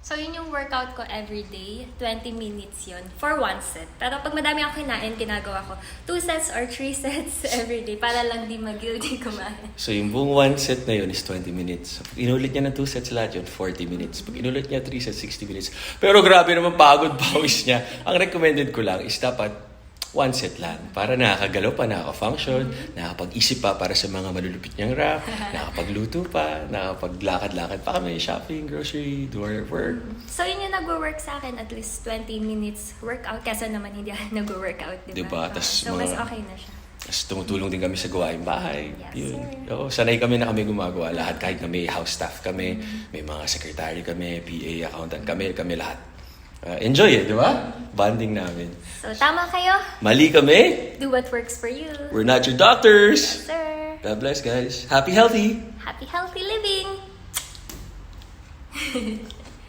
So, yun yung workout ko everyday. 20 minutes yun for one set. Pero pag madami ako kinain, ginagawa ko 2 sets or 3 sets everyday para lang di mag-guilty kumain. So yung buong 1 set na yun is 20 minutes. So, pag inulit niya ng 2 sets lahat yun, 40 minutes. Pag inulit niya 3 sets, 60 minutes. Pero grabe naman pagod pawis niya. Ang recommended ko lang is dapat 1 set lang. Para nakakagalaw pa, nakaka-function, nakakapag-isip pa para sa mga malulupit niyang rap, nakakapagluto pa, nakakapaglakad-lakad pa kami, shopping, grocery, do our work. So, yun yung nag-work sa akin, at least 20 minutes workout. Kesa naman hindi ako nag-workout, diba? Diba? So, mas okay na siya. Tapos tumutulong din kami sa gawaing bahay. Yes, Yun. sir. Oo, sanay kami na kami gumagawa lahat. Kahit na may house staff kami, may mga secretary kami, PA, accountant kami lahat. Enjoy di ba? Bonding namin. So, tama kayo. Mali kami. Do what works for you. We're not your doctors. Sir. God bless, guys. Happy, healthy. Happy, healthy living.